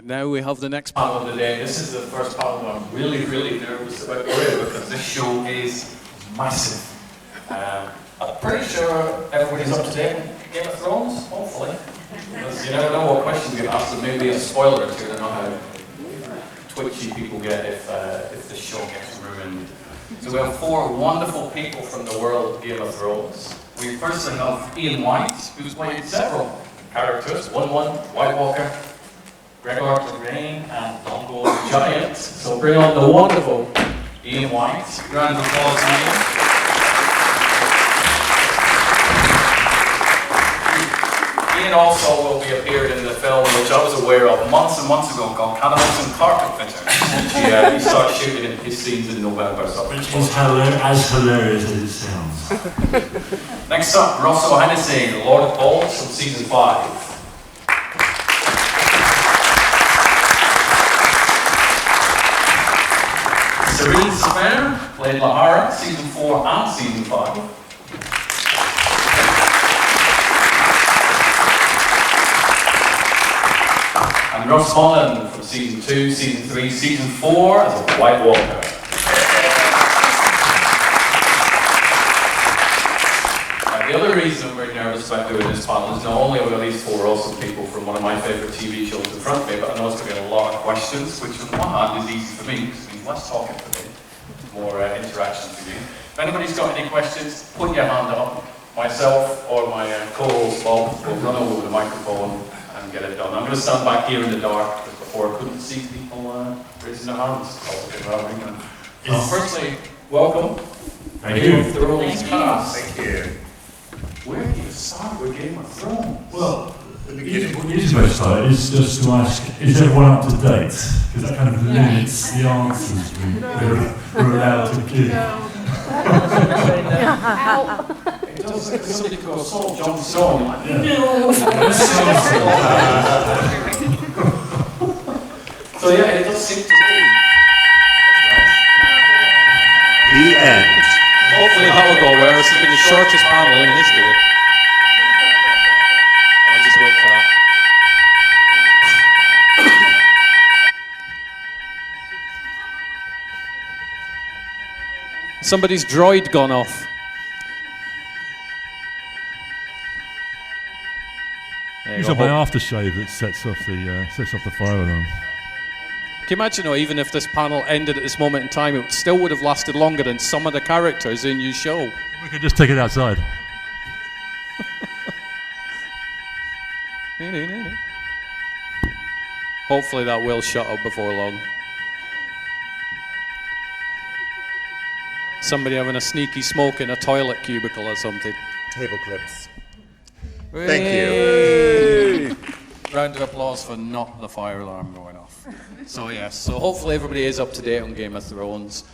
Now we have the next panel of the day. This is the first panel I'm really, really nervous about doing because this show is massive. I'm pretty sure everybody's up to date with Game of Thrones, hopefully. Because you never know what questions get asked, and maybe a spoiler or two. I don't know how twitchy people get if the show gets ruined. So we have four wonderful people from the world of Game of Thrones. We firstly have Ian Whyte, who's played several characters, White Walker, Gregor Sarine, and Dongo the Giant. So bring on the wonderful Ian Whyte. Round of applause, Ian. Ian also will be appeared in the film, which I was aware of months and months ago, called Cannibals and Carpet Fitters. He starts shooting his scenes in November. So which is as hilarious as it sounds. Next up, Hennessy, the Lord of Balls from season 5. Sarine Sofair, played Lahara, season 4 and season 5. And Mullen from season 2, season 3, season 4 as a White Walker. And the other reason we're nervous about doing this panel is not only are these four awesome people from one of my favourite TV shows in front of me, but I know it's going to be a lot of questions, which on one hand is easy for me, because it means less talking for me, more interaction for you. If anybody's got any questions, put your hand up. Myself or my co-host Bob will run over with the microphone and get it done. I'm going to stand back here in the dark because before I couldn't see people raising their hands. Firstly, welcome. Thank you. Thrones cast. Thank you. Where do you start with Game of Thrones? Well, the easiest way to start is just to ask, is everyone up to date? Because that kind of limits the answers we're allowed to give. It does like somebody could go assault Jon Snow. So yeah, it does seem to be. The end. Hopefully that will go well. This has been the shortest panel in history. I'll just wait for that. Somebody's droid gone off. It's on my aftershave that sets off the fire alarm. Can you imagine, even if this panel ended at this moment in time, it still would have lasted longer than some of the characters in your show. We could just take it outside. Hopefully that will shut up before long. Somebody having a sneaky smoke in a toilet cubicle or something. Table clips. Hey! Thank you. Round of applause for not the fire alarm going off. So yes, so hopefully everybody is up to date on Game of Thrones.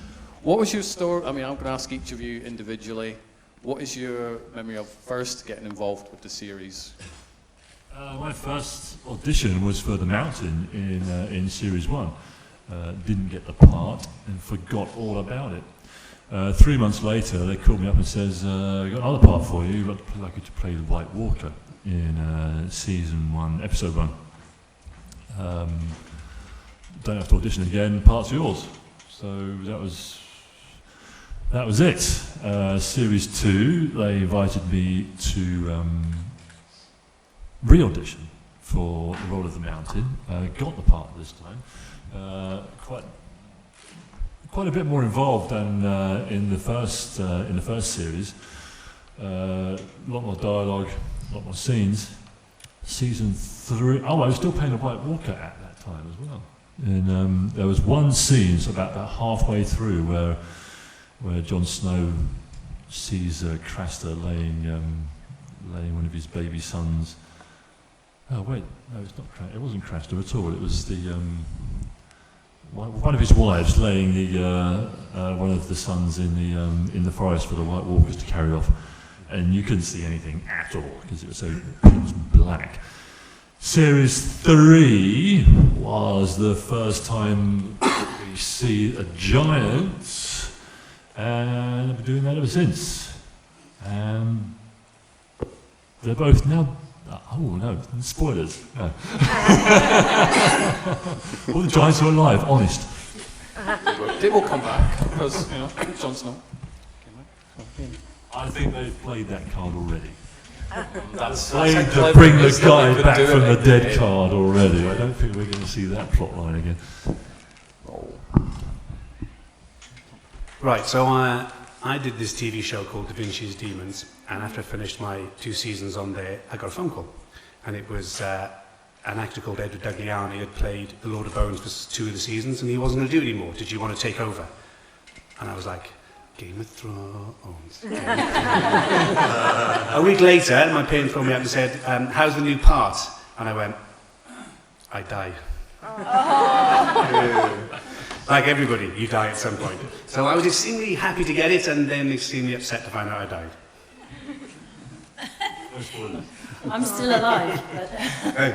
What was your story? I'm going to ask each of you individually. What is your memory of first getting involved with the series? My first audition was for The Mountain in Series 1. Didn't get the part and forgot all about it. 3 months later, they called me up and says, "We've got another part for you. We'd like you to play the White Walker in Season 1, Episode 1. Don't have to audition again. Part's yours." So that was it. Series 2, they invited me to re-audition for the role of the Mountain. Got the part this time. Quite a bit more involved than in the first series. A lot more dialogue, a lot more scenes. Season 3. I was still playing a White Walker at that time as well. And there was one scene, so about halfway through, where Jon Snow sees Craster laying one of his baby sons. Oh wait, no, it's not. It wasn't Craster at all. It was the one of his wives laying one of the sons in the forest for the White Walkers to carry off, and you couldn't see anything at all because it was black. Series 3 was the first time we see a giant, and I've been doing that ever since. And they're both now, Oh no, spoilers. No. All the giants are alive, honest. They will come back, because, Jon Snow. I think they've played that card already. That's Played how the clever bring it the is that guy they've been back doing from the it. dead card already. I don't think we're going to see that plot line again. Right, so I did this TV show called Da Vinci's Demons, and after I finished my 2 seasons on there, I got a phone call. And it was an actor called Edward Dugliani had played the Lord of Bones for 2 of the seasons, and he wasn't going to do it anymore. Did you want to take over? And I was like, Game of Thrones. A week later, my parents phoned me up and said, how's the new part? And I went, I die. Like everybody, you die at some point. So I was extremely happy to get it, and then extremely upset to find out I died. I'm still alive, but, Hey.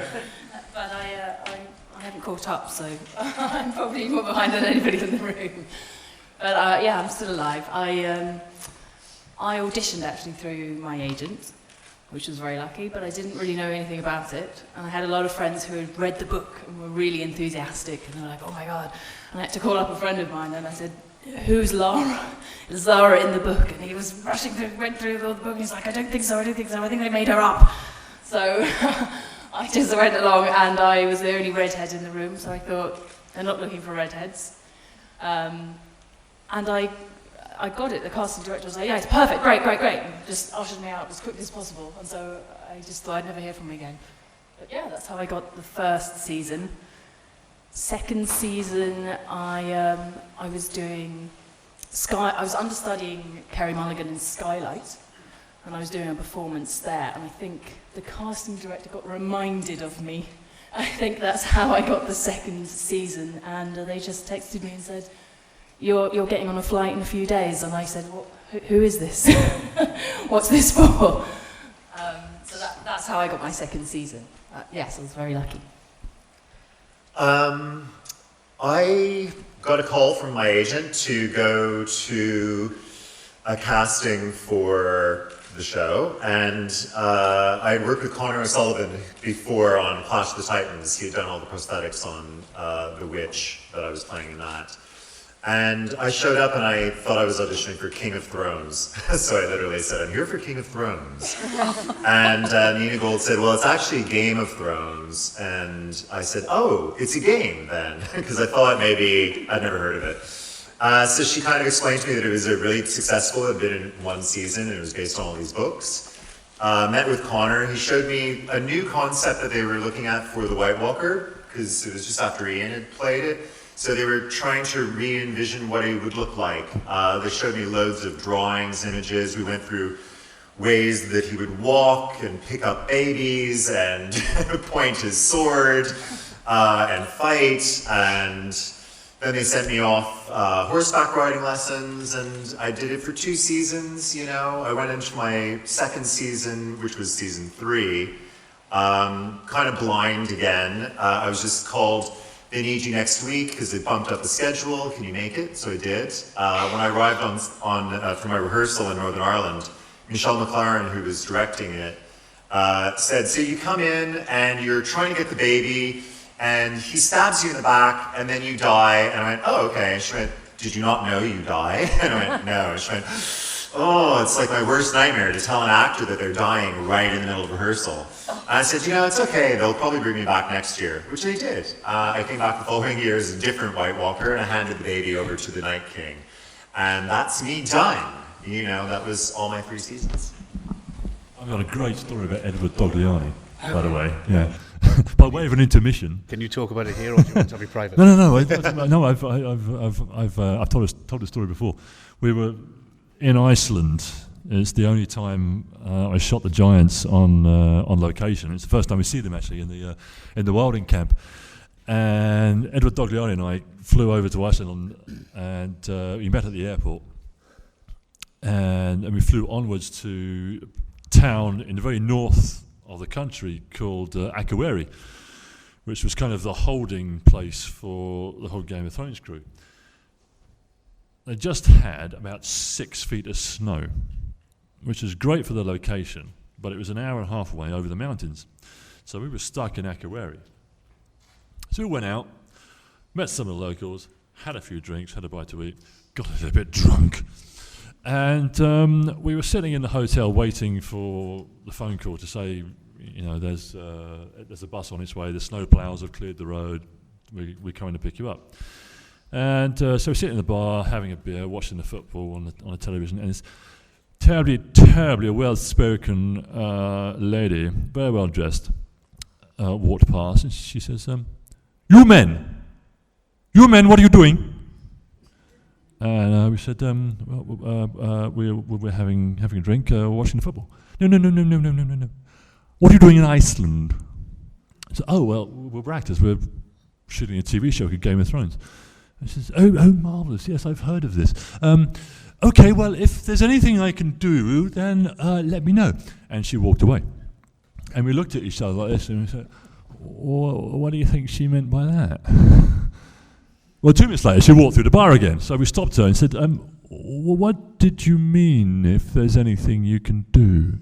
but I haven't caught up, so I'm probably more behind than anybody in the room. But yeah, I'm still alive. I auditioned actually through my agent, which was very lucky, but I didn't really know anything about it. And I had a lot of friends who had read the book and were really enthusiastic, and they were like, oh my God. And I had to call up a friend of mine, and I said, who's Lara? Is Lara in the book? And he was rushing through, went through the book, and he's like, I don't think so, I think they made her up. So I just went along, and I was the only redhead in the room, so I thought, they're not looking for redheads. And I got it. The casting director was like, yeah, it's perfect, great. And just ushered me out as quickly as possible. And so I just thought I'd never hear from him again. But yeah, that's how I got the first season. Second season, I was doing I was understudying Kerry Mulligan in Skylight, and I was doing a performance there. And I think the casting director got reminded of me. I think that's how I got the second season. And they just texted me and said, You're getting on a flight in a few days. And I said, who is this? What's this for? So that's how I got my second season. Yes, I was very lucky. I got a call from my agent to go to a casting for the show, and I had worked with Connor O'Sullivan before on Clash of the Titans. He had done all the prosthetics on The Witch that I was playing in that. And I showed up and I thought I was auditioning for King of Thrones. So I literally said, I'm here for King of Thrones. And Nina Gold said, well, it's actually Game of Thrones. And I said, oh, it's a game then. Because I thought maybe I'd never heard of it. So she kind of explained to me that it was a really successful, it had been in 1 season, and it was based on all these books. Met with Connor. He showed me a new concept that they were looking at for the White Walker, because it was just after Ian had played it. So they were trying to re-envision what it would look like. They showed me loads of drawings, images. We went through ways that he would walk and pick up babies and point his sword and fight. And then they sent me off horseback riding lessons, and I did it for 2 seasons, I went into my second season, which was season 3, kind of blind again. I was just called, they need you next week because they bumped up the schedule. Can you make it? So I did. When I arrived for my rehearsal in Northern Ireland, Michelle McLaren, who was directing it, said, so you come in and you're trying to get the baby and he stabs you in the back and then you die. And I went, oh, okay. And she went, did you not know you die? And I went, no. And she went, oh, it's like my worst nightmare to tell an actor that they're dying right in the middle of rehearsal. And I said, it's okay, they'll probably bring me back next year, which they did. I came back the following year as a different White Walker, and I handed the baby over to the Night King. And that's me done. That was all my 3 seasons. I've got a great story about Edward Dogliani, by the way, yeah. By way of an intermission. Can you talk about it here, or do you want to be private? No. I've told a story before. We were in Iceland. It's the only time I shot the Giants on location. It's the first time we see them actually in the wilding camp. And Edward Dogliani and I flew over to Iceland, and we met at the airport. And we flew onwards to a town in the very north of the country called Akureyri, which was kind of the holding place for the whole Game of Thrones crew. They just had about 6 feet of snow, which is great for the location, but it was an hour and a half away over the mountains. So we were stuck in Akureyri. So we went out, met some of the locals, had a few drinks, had a bite to eat, got a little bit drunk. And we were sitting in the hotel waiting for the phone call to say, you know, there's a bus on its way, the snowplows have cleared the road, we're coming to pick you up. And so we're sitting in the bar, having a beer, watching the football on the television, and this terribly well-spoken lady, very well dressed, walked past, and she says, you men, what are you doing? And we said, we're having a drink, watching the football. No. What are you doing in Iceland? So, oh, well, we're actors. We're shooting a TV show called Game of Thrones. And she says, oh, marvellous. Yes, I've heard of this. Okay, well, if there's anything I can do, then let me know. And she walked away. And we looked at each other like this, and we said, what do you think she meant by that? Well, 2 minutes later, she walked through the bar again. So we stopped her and said, what did you mean, if there's anything you can do?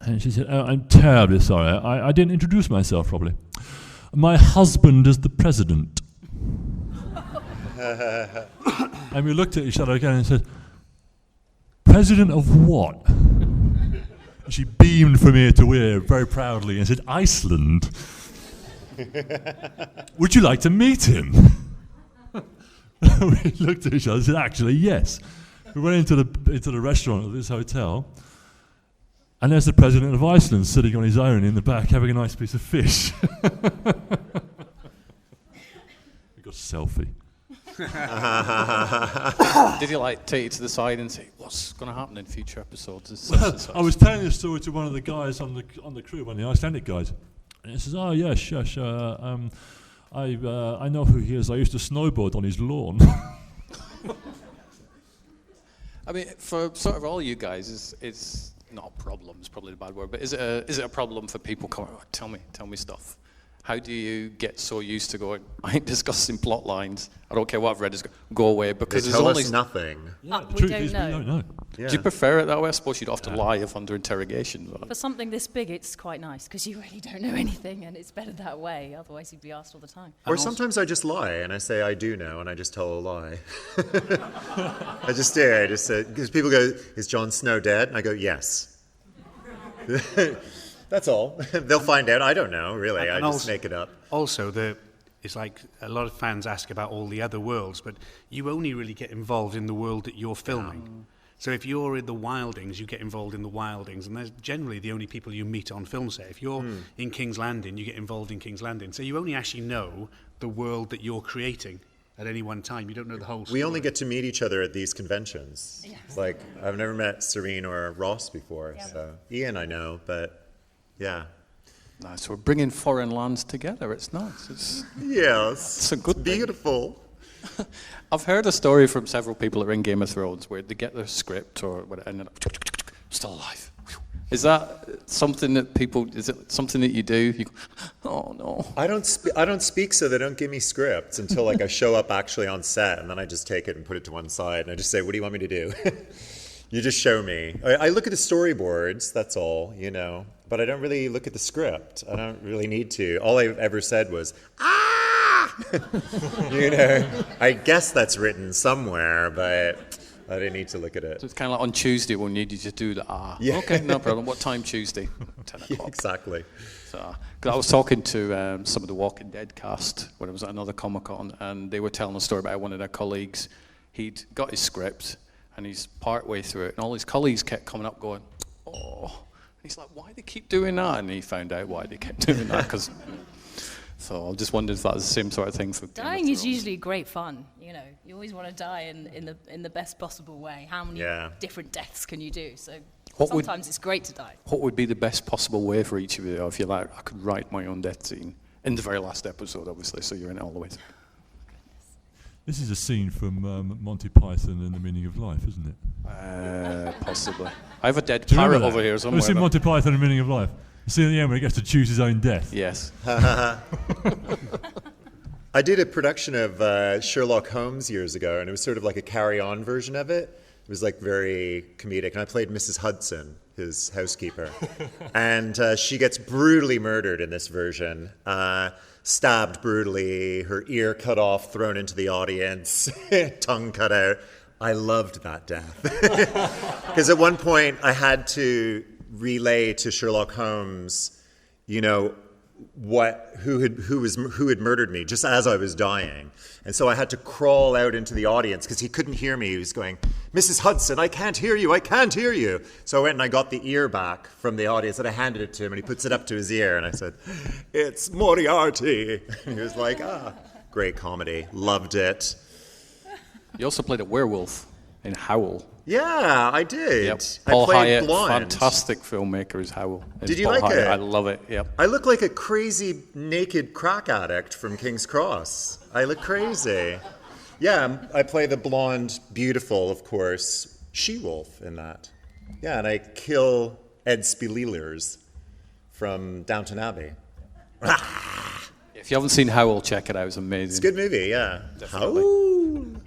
And she said, oh, I'm terribly sorry. I didn't introduce myself properly. My husband is the president. And we looked at each other again and said, president of what? She beamed from ear to ear very proudly and said, Iceland. Would you like to meet him? We looked at each other and said, actually, yes. We went into the restaurant of this hotel, and there's the president of Iceland sitting on his own in the back having a nice piece of fish. We got a selfie. Did he take you to the side and say, what's going to happen in future episodes? I was telling this story to one of the guys on the crew, one of the Icelandic guys. And he says, oh, yes. I know who he is. I used to snowboard on his lawn. I mean, for sort of all you guys, it's not a problem, it's probably a bad word, but is it a problem for people coming, tell me stuff? How do you get so used to going, I ain't discussing plot lines, I don't care what I've read, just go away, because They tell us nothing. Yeah, the we truth don't is know. we don't know. Yeah. Do you prefer it that way? I suppose you'd have to lie if under interrogation. But. For something this big, it's quite nice, because you really don't know anything, and it's better that way. Otherwise, you'd be asked all the time. Or sometimes I just lie, and I say I do know, and I just tell a lie. I just do. I just say, because people go, is Jon Snow dead? And I go, yes. That's all. They'll find out. I don't know, really. I just make it up. Also, it's like a lot of fans ask about all the other worlds, but you only really get involved in the world that you're filming. So if you're in the Wildings, you get involved in the Wildings, and they're generally the only people you meet on film set. If you're in King's Landing, you get involved in King's Landing. So you only actually know the world that you're creating at any one time. You don't know the whole story. We only get to meet each other at these conventions. Yes. Like, I've never met Sarine or Ross before, so Ian I know, but yeah. Nice, we're bringing foreign lands together, it's nice. Yes, It's a good thing. beautiful. I've heard a story from several people that are in Game of Thrones where they get their script or whatever, and then still alive. Is that something that is it something that you do? You go, oh no. I don't speak, so they don't give me scripts until like I show up actually on set, and then I just take it and put it to one side, and I just say, what do you want me to do? You just show me. I look at the storyboards, that's all, but I don't really look at the script. I don't really need to. All I ever said was, I guess that's written somewhere, but I didn't need to look at it. So it's kind of like on Tuesday we'll need you to do the Yeah. Okay, no problem. What time Tuesday? 10 o'clock. Exactly. So, 'cause I was talking to some of the Walking Dead cast when I was at another Comic-Con, and they were telling a story about one of their colleagues. He'd got his script, and he's part way through it, and all his colleagues kept coming up going, oh. And he's like, why do they keep doing that? And he found out why they kept doing that, because... So I just wondered if that was the same sort of thing for... Dying is usually great fun, You always want to die in the best possible way. How many different deaths can you do? So sometimes it's great to die. What would be the best possible way for each of you? If you're like, I could write my own death scene. In the very last episode, obviously, so you're in it all the way through. This is a scene from Monty Python and the Meaning of Life, isn't it? Possibly. I have a dead Do you remember parrot that? over here somewhere. Have you seen Monty Python and the Meaning of Life? You see at the end where he gets to choose his own death? Yes. I did a production of Sherlock Holmes years ago, and it was sort of like a carry-on version of it. It was like very comedic, and I played Mrs. Hudson, his housekeeper. And she gets brutally murdered in this version. Stabbed brutally, her ear cut off, thrown into the audience, tongue cut out. I loved that death. Because at one point I had to relay to Sherlock Holmes, you know, who had murdered me just as I was dying. And so I had to crawl out into the audience because he couldn't hear me. He was going, "Mrs. Hudson, I can't hear you, I can't hear you." So I went and I got the ear back from the audience and I handed it to him and he puts it up to his ear and I said, "It's Moriarty." And he was like, great comedy. Loved it. You also played a werewolf in Howl. Yeah, I did. Yep. I Paul played Hyatt, Blonde. fantastic filmmaker is Howl. Did you Paul like Hyatt. it? I love it, yep. I look like a crazy naked crack addict from King's Cross. I look crazy. Yeah, I play the blonde, beautiful, of course, she-wolf in that. Yeah, and I kill Ed Speleelers from Downton Abbey. If you haven't seen Howl, check it out. It's amazing. It's a good movie, yeah. Definitely.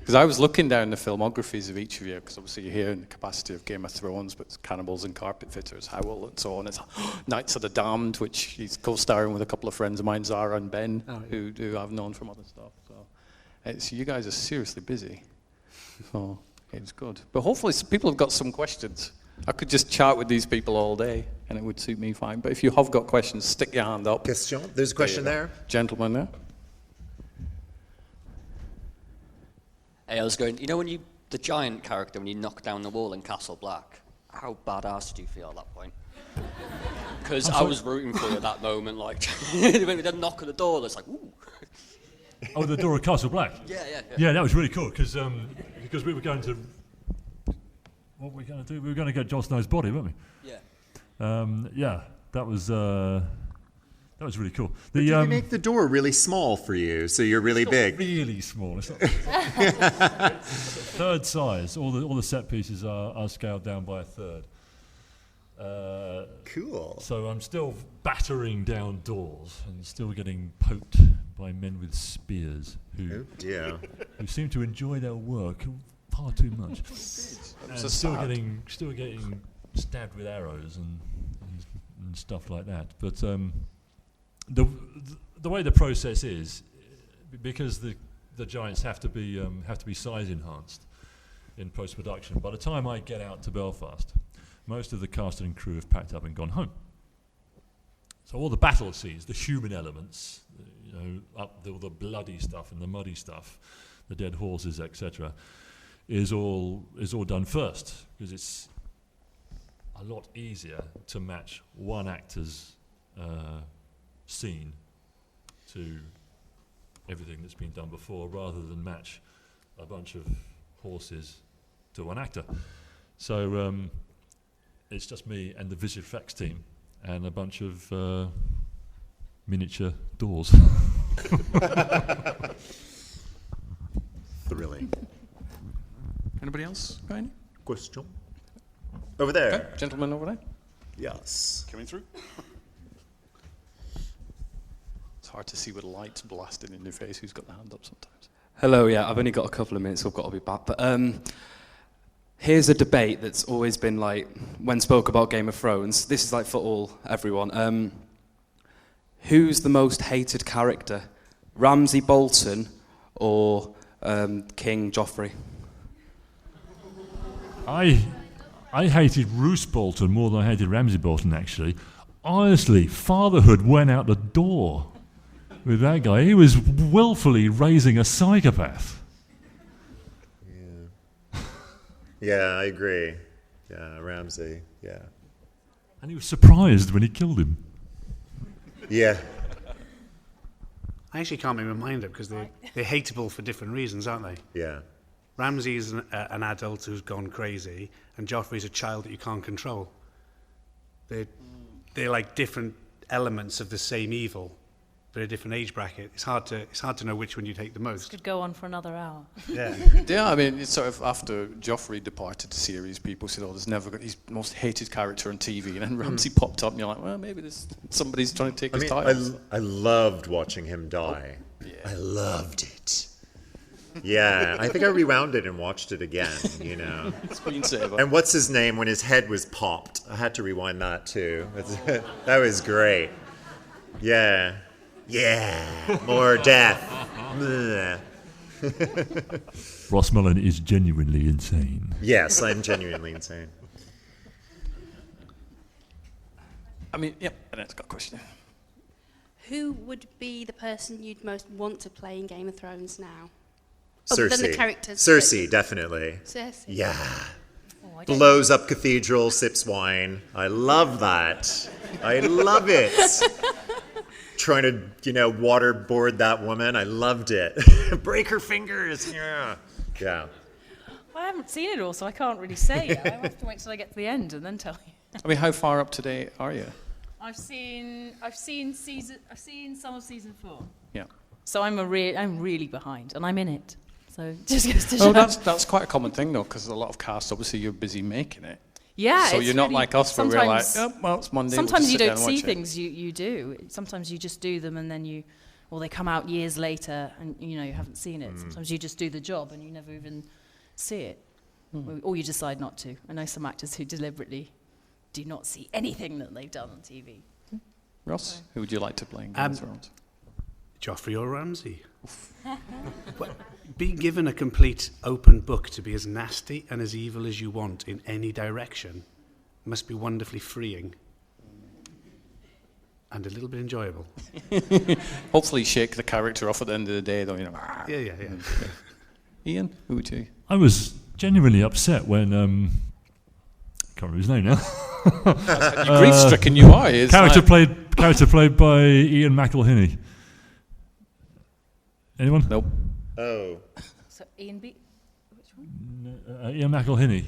Because I was looking down the filmographies of each of you, because obviously you're here in the capacity of Game of Thrones, but it's Cannibals and Carpet Fitters, Howl, and so on. It's Knights of the Damned, which he's co-starring with a couple of friends of mine, Zara and Ben, who I've known from other stuff. So you guys are seriously busy. So it's good. But hopefully people have got some questions. I could just chat with these people all day, and it would suit me fine. But if you have got questions, stick your hand up. Question? There's a question there. Gentleman there. Hey, I was going, you know when the giant character, when you knock down the wall in Castle Black, how badass do you feel at that point? Because I was rooting for you at that moment, like, when we did knock on the door, it's like, ooh. Oh, the door of Castle Black? Yeah. Yeah, that was really cool, because we were going to... What were we going to do? We were going to get Jon Snow's body, weren't we? Yeah. Yeah, that was really cool. Did you make the door really small for you, so you're really big? Really small. It's not third size. All the set pieces are scaled down by a third. Cool. So I'm still battering down doors and still getting poked by men with spears who seem to enjoy their work far too much. And still getting stabbed with arrows and stuff like that. But the way the process is, because the giants have to be size enhanced in post production. By the time I get out to Belfast, most of the cast and crew have packed up and gone home. So all the battle scenes, the human elements, all the bloody stuff and the muddy stuff, the dead horses, etc., is all done first, because it's a lot easier to match one actor's scene to everything that's been done before, rather than match a bunch of horses to one actor. So it's just me and the visual effects team and a bunch of miniature doors. Thrilling. Anybody else got any? Question? Over there. Okay, gentleman over there. Yes. Coming through. It's hard to see with lights blasting in your face who's got the hand up sometimes. Hello, yeah, I've only got a couple of minutes, so I've got to be back. But here's a debate that's always been like, when spoke about Game of Thrones, this is like for everyone. Who's the most hated character? Ramsay Bolton or King Joffrey? I hated Roose Bolton more than I hated Ramsay Bolton, actually. Honestly, fatherhood went out the door with that guy. He was willfully raising a psychopath. Yeah, I agree. Yeah, Ramsay, yeah. And he was surprised when he killed him. Yeah. I actually can't make my mind up because they're hateable for different reasons, aren't they? Yeah. Ramsay's an adult who's gone crazy, and Joffrey's a child that you can't control. They're like different elements of the same evil, but a different age bracket. It's hard to know which one you take the most. Could go on for another hour. Yeah. Yeah, I mean, it's sort of after Joffrey departed the series, people said, he's the most hated character on TV, and then Ramsay popped up, and you're like, well, maybe somebody's trying to take his title. I loved watching him die. Yeah. I loved it. Yeah, I think I rewound it and watched it again, Screensaver. And what's his name when his head was popped? I had to rewind that too. That was great. Yeah. Yeah. More death. Ross Mullen is genuinely insane. Yes, I'm genuinely insane. I mean, yeah, and it's got a question. Who would be the person you'd most want to play in Game of Thrones now? Cersei. Other than the characters. Cersei, definitely. Cersei. Yeah. Oh, I don't Blows up cathedral, sips wine. I love that. I love it. Trying to, waterboard that woman. I loved it. Break her fingers. Yeah. Yeah. I haven't seen it all, so I can't really say. I have to wait till I get to the end and then tell you. I mean, how far up to date are you? I've seen some of season 4. Yeah. So I'm really behind, and I'm in it. So just goes to show. Oh, that's quite a common thing though, because a lot of casts, obviously, you're busy making it. Yeah. So it's you're not really, like us, where we're like, oh, well, it's Monday. Sometimes we'll you just sit don't down and see watch it. things you do. Sometimes you just do them, and then or they come out years later, and you haven't seen it. Sometimes you just do the job, and you never even see it, or you decide not to. I know some actors who deliberately do not see anything that they've done on TV. Ross, who would you like to play in Game of Thrones? Joffrey or Ramsay? Well, being given a complete open book to be as nasty and as evil as you want in any direction must be wonderfully freeing and a little bit enjoyable. Hopefully shake the character off at the end of the day, though. Yeah. Ian, who would you? I was genuinely upset when can't remember his name now. Grief-stricken you are. Character played by Ian McElhinney. Anyone? Nope. Oh. So Ian B. Which one? Ian McElhinney.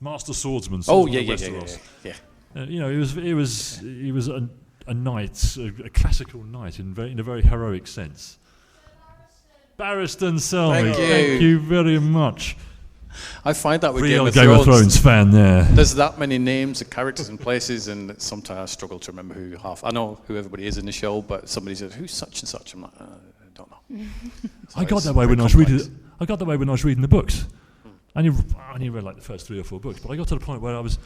Master Swordsman. Oh, Swordsman yeah. of Westeros. He was a knight, a classical knight in a very heroic sense. Barristan Selmy. Thank you very much. I find that with Real Game of Thrones fan there. There's that many names of characters and places, and sometimes I struggle to remember who half. I know who everybody is in the show, but somebody says who's such and such. I'm like, I don't know. So I got that way when I was reading. I got that way when I was reading the books. I only read like the first 3 or 4 books, but I got to the point where I was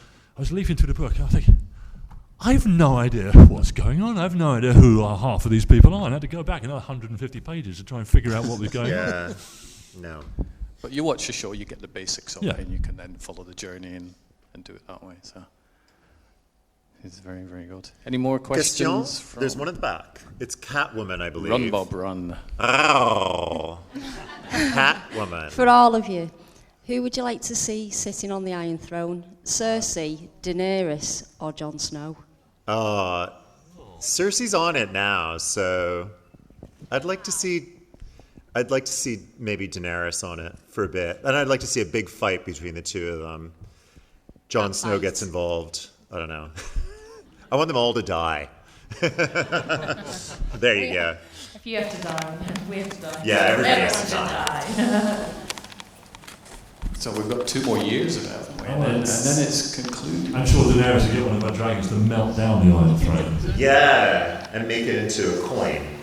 leafing through the book, and I think, I have no idea what's going on. I have no idea who half of these people are. And I had to go back another 150 pages to try and figure out what was going on. Yeah. No. But you watch the show, you get the basics of Yeah. it, and you can then follow the journey and do it that way. So it's very, very good. Any more questions? Question? There's one at the back. It's Catwoman, I believe. Run, Bob, run. Oh. Catwoman. For all of you, who would you like to see sitting on the Iron Throne? Cersei, Daenerys, or Jon Snow? Cersei's on it now, so I'd like to see maybe Daenerys on it for a bit, and I'd like to see a big fight between the two of them. Jon Snow gets involved. I don't know. I want them all to die. There you go. If you have to die, we have to die. Yeah, everybody Everyone has to should die. So we've got 2 more years of it, haven't we? And then it's concluded. I'm sure Daenerys will get one of her dragons to melt down the Iron Throne. Yeah, and make it into a coin.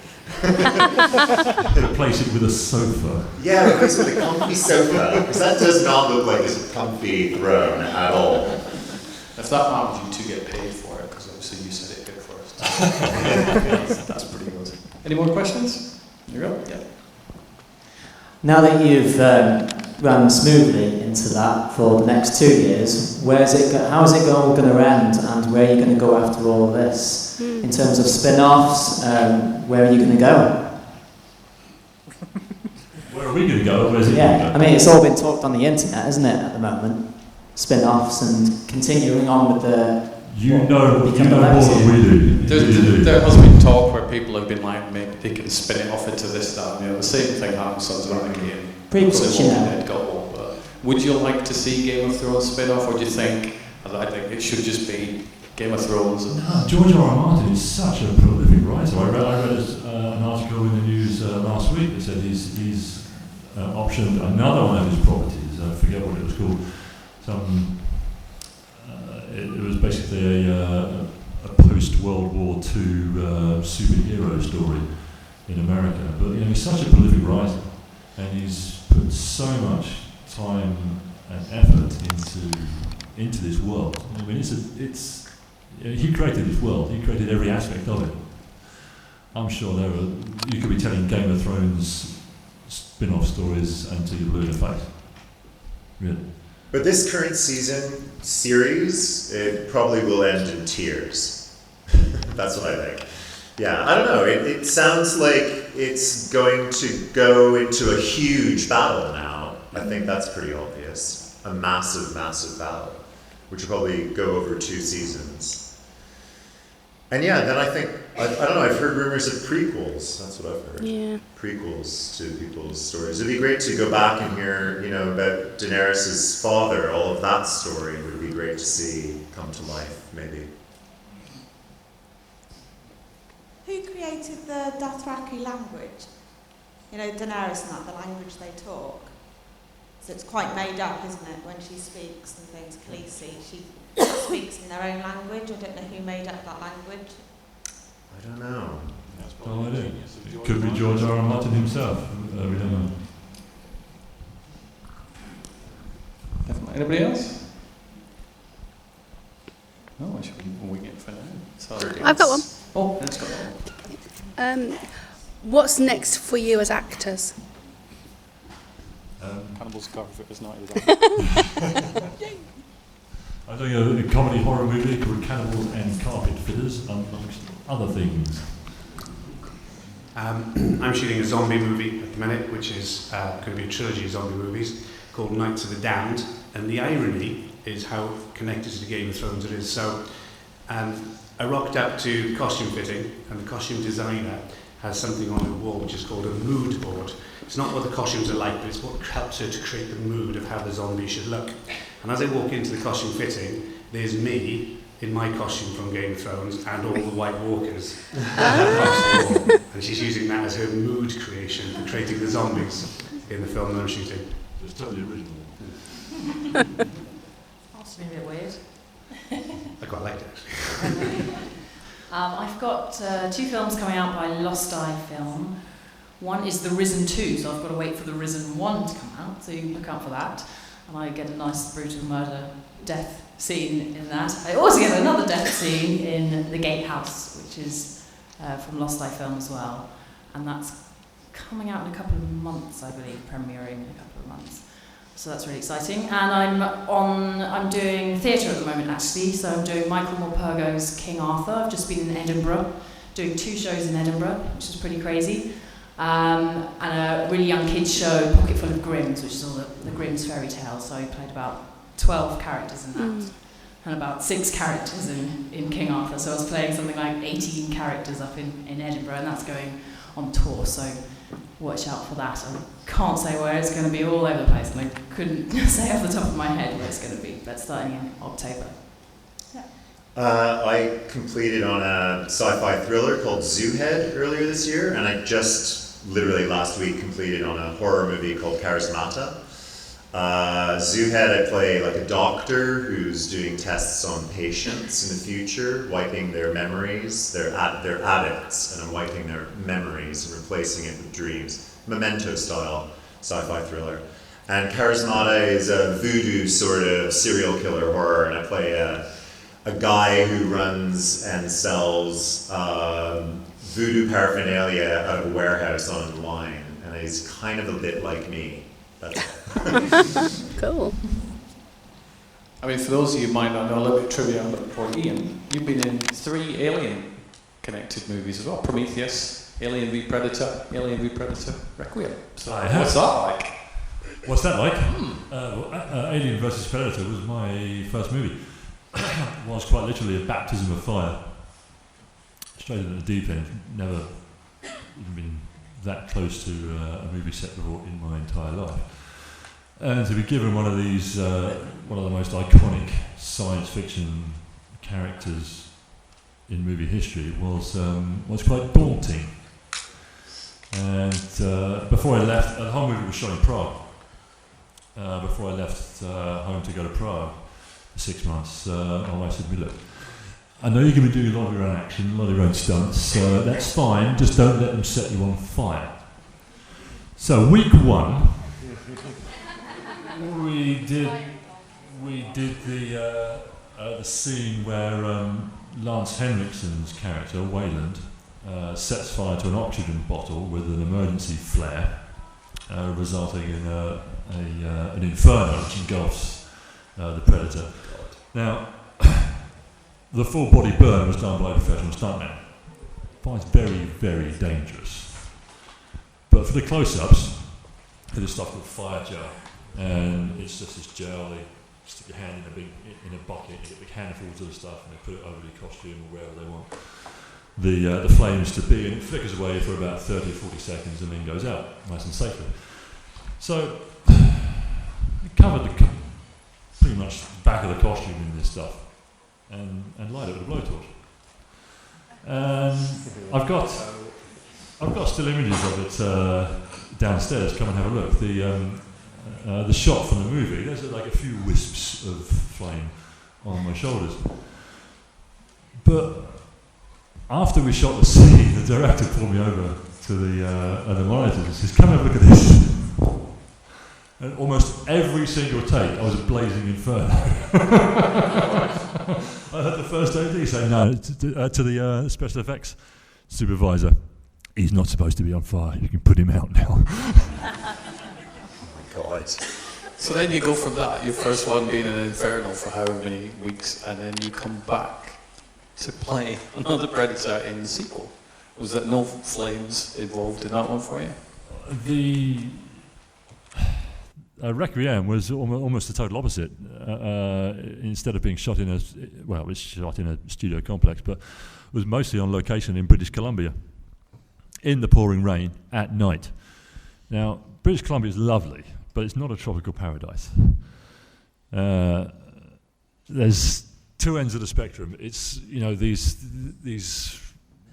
Replace it with a sofa. Yeah, replace it with a comfy sofa, because that does not look like it's a comfy throne at all. If that happens, you 2 get paid for it, because obviously you said it here first. That's pretty good. Any more questions? Here you go. Yeah. Now that you've run smoothly into that for the next 2 years, how is it all going to end, and where are you going to go after all of this? In terms of spin-offs, where are you going to go? Where are we going to go? Where's it Yeah, going to I mean, it's all been talked on the internet, isn't it, at the moment? Spin-offs and continuing on with the... You know more than we do. There has been talk where people have been like, maybe they can spin it off into this, that, and the other. The same thing happens sometimes with the game. Prequels, you know. It got old, but would you like to see Game of Thrones spin-off, or do you think, I think it should just be Game of Thrones? No, George R.R. Martin is such a prolific writer. I read an article in the news last week that said he's optioned another one of his properties. I forget what it was called. It was basically a post-World War II superhero story, in America. But you know, he's such a prolific writer, and he's put so much time and effort into this world. I mean, it's you know, he created this world. He created every aspect of it. I'm sure you could be telling Game of Thrones spin-off stories until you're blue in the face. Really. But this current series, it probably will end in tears. That's what I think. Yeah, I don't know. It sounds like it's going to go into a huge battle now. I think that's pretty obvious. A massive, massive battle, which will probably go over 2 seasons. And yeah, then I think, I don't know, I've heard rumors of prequels. That's what I've heard. Yeah. Prequels to people's stories. It'd be great to go back and hear, you know, about Daenerys' father. All of that story would be great to see come to life, maybe. Who created the Dothraki language? You know, Daenerys and that, the language they talk. So it's quite made up, isn't it, when she speaks and things, Khaleesi, she speaks in their own language. I don't know who made up that language. I don't know. No idea. It could be George R. R. Martin himself. We don't know. Anybody else? No, I should be winging it for now. Sorry. I've got one. Oh, let's go. What's next for you as actors? Cannibals Carpet is not I'm doing a comedy horror movie called Cannibals and Carpet Fitters, amongst other things. I'm shooting a zombie movie at the minute, which is going to be a trilogy of zombie movies called Knights of the Damned. And the irony is how connected to the Game of Thrones it is. So I rocked up to costume fitting, and the costume designer has something on her wall which is called a mood board. It's not what the costumes are like, but it's what helps her to create the mood of how the zombie should look. And as I walk into the costume fitting, there's me in my costume from Game of Thrones and all the White Walkers across the wall. And she's using that as her mood creation for creating the zombies in the film that I'm shooting. It's totally original. That's been a bit weird. I quite liked it, actually. I've got 2 films coming out by Lost Eye Film. One is The Risen 2, so I've got to wait for The Risen 1 to come out, so you look out for that. And I get a nice brutal murder death scene in that. I also get another death scene in The Gatehouse, which is from Lost Eye Film as well. And that's coming out in a couple of months, I believe, premiering in a couple of months. So that's really exciting. And I'm doing theatre at the moment, actually. So I'm doing Michael Morpurgo's King Arthur. I've just been in Edinburgh, doing 2 shows in Edinburgh, which is pretty crazy. And a really young kids show, Pocket Full of Grimms, which is all the Grimm's fairy tales. So I played about 12 characters in that, and about 6 characters in King Arthur. So I was playing something like 18 characters up in Edinburgh, and that's going on tour. So watch out for that. I can't say where it's going to be, all over the place, and I couldn't say off the top of my head where it's going to be. But starting in October. I completed on a sci-fi thriller called Zoohead earlier this year, and I just literally last week completed on a horror movie called Charismata. Zoohead, I play like a doctor who's doing tests on patients in the future, wiping their memories. They're addicts, and I'm wiping their memories and replacing it with dreams. Memento style sci-fi thriller. And Charismata is a voodoo sort of serial killer horror, and I play a guy who runs and sells voodoo paraphernalia out of a warehouse online, and he's kind of a bit like me. That's Cool. I mean, for those of you who might not know a little bit of trivia about Ian, you've been in 3 Alien-connected movies as well. Prometheus, Alien v Predator, Alien v Predator, Requiem. So what's that like? What's that like? Alien vs Predator was my first movie. It was quite literally a baptism of fire. Straight into the deep end. Never even been that close to a movie set before in my entire life. And to be given one of these, one of the most iconic science fiction characters in movie history was quite daunting. And before I left, the whole movie was shot in Prague. Before I left home to go to Prague for 6 months, my wife said to me, look, I know you're going to be doing a lot of your own action, a lot of your own stunts, so that's fine, just don't let them set you on fire. So week 1, we did the scene where Lance Henriksen's character, Wayland, sets fire to an oxygen bottle with an emergency flare, resulting in an inferno which engulfs the Predator. Now, the full body burn was done by a professional stuntman. I find it's very, very dangerous. But for the close-ups, there's stuff called fire gel, and it's just this gel. They stick your hand in a bucket, you get big handfuls of the stuff, and they put it over your costume or wherever they want the flames to be, and it flickers away for about 30 or 40 seconds and then goes out, nice and safely. So, it covered pretty much the back of the costume in this stuff, and light it with a blowtorch. I've got still images of it downstairs. Come and have a look. The shot from the movie, there's like a few wisps of flame on my shoulders. But after we shot the scene, the director pulled me over to the monitors and says, "Come and have a look at this." And almost every single take, I was a blazing inferno. I heard the first AD say no to the special effects supervisor. "He's not supposed to be on fire. You can put him out now." God. So then you go from that, your first one being an inferno for however many weeks, and then you come back to play another Predator in the sequel. Was there no flames involved in that one for you? The Requiem was almost the total opposite. Instead of being shot it was shot in a studio complex, but was mostly on location in British Columbia, in the pouring rain at night. Now, British Columbia is lovely, but it's not a tropical paradise. There's two ends of the spectrum. It's these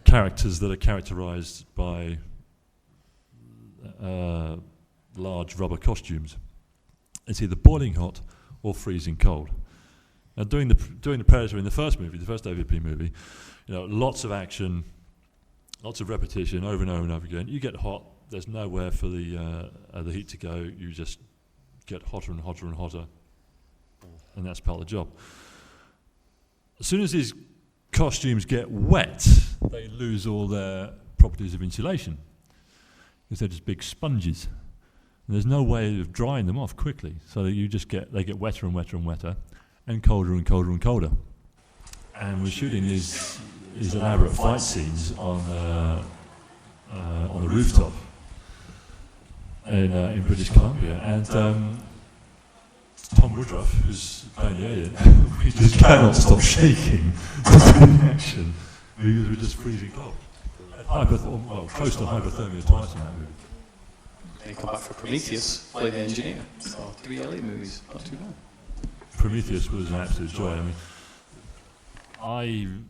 characters that are characterized by large rubber costumes. It's either boiling hot or freezing cold. Now, doing the Predator in the first movie, the first David P. movie, lots of action, lots of repetition, over and over and over again. You get hot. There's nowhere for the heat to go. You just get hotter and hotter and hotter, and that's part of the job. As soon as these costumes get wet, they lose all their properties of insulation because they're just big sponges. And there's no way of drying them off quickly, so that they get wetter and wetter and wetter, and colder and colder and colder. And we're shooting these elaborate fight scenes on the rooftop in British Columbia, and Tom Woodruff, who's playing the alien, we just cannot stop shaking in action because we're just freezing cold. Close to hypothermia twice in that movie. Then you come back for Prometheus, play the engineer. So 3 alien movies, not too bad. Prometheus was an absolute joy. I'd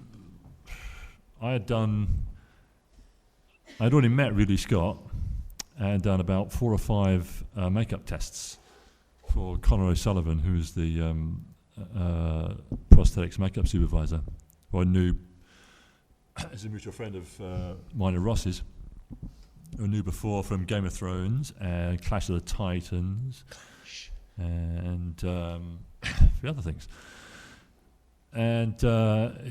already met Ridley Scott and done about 4 or 5 makeup tests for Conor O'Sullivan, who's the prosthetics makeup supervisor, who I knew as a mutual friend of mine and Ross's, who I knew before from Game of Thrones and Clash of the Titans and a few other things. And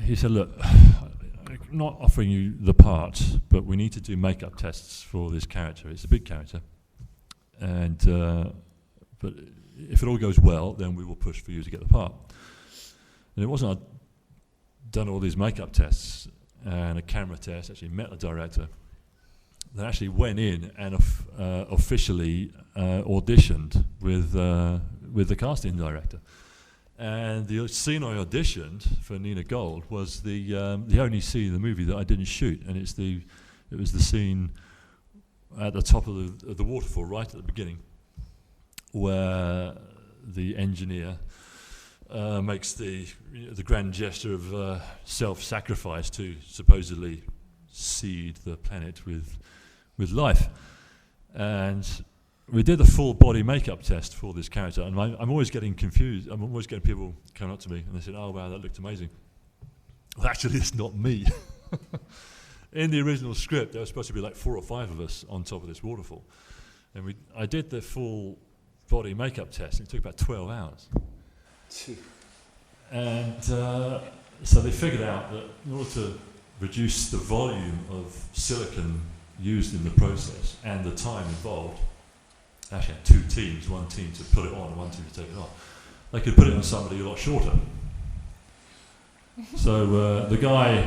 he said, "Look, I'm not offering you the part, but we need to do makeup tests for this character. It's a big character, and but if it all goes well, then we will push for you to get the part." And it wasn't I'd done all these makeup tests and a camera test, actually met the director, that actually went in and officially auditioned with the casting director. And the scene I auditioned for Nina Gold was the only scene in the movie that I didn't shoot, and it was the scene at the top of the waterfall, right at the beginning, where the engineer makes the grand gesture of self-sacrifice to supposedly seed the planet with life. And we did a full body makeup test for this character, and I'm always getting confused. I'm always getting people coming up to me and they said, "Oh wow, that looked amazing." well, actually, it's not me. In the original script, there was supposed to be like 4 or 5 of us on top of this waterfall. And I did the full body makeup test, and it took about 12 hours. And so they figured out that in order to reduce the volume of silicone used in the process and the time involved, they actually had 2 teams, one team to put it on and one team to take it off. They could put it on somebody a lot shorter. So the guy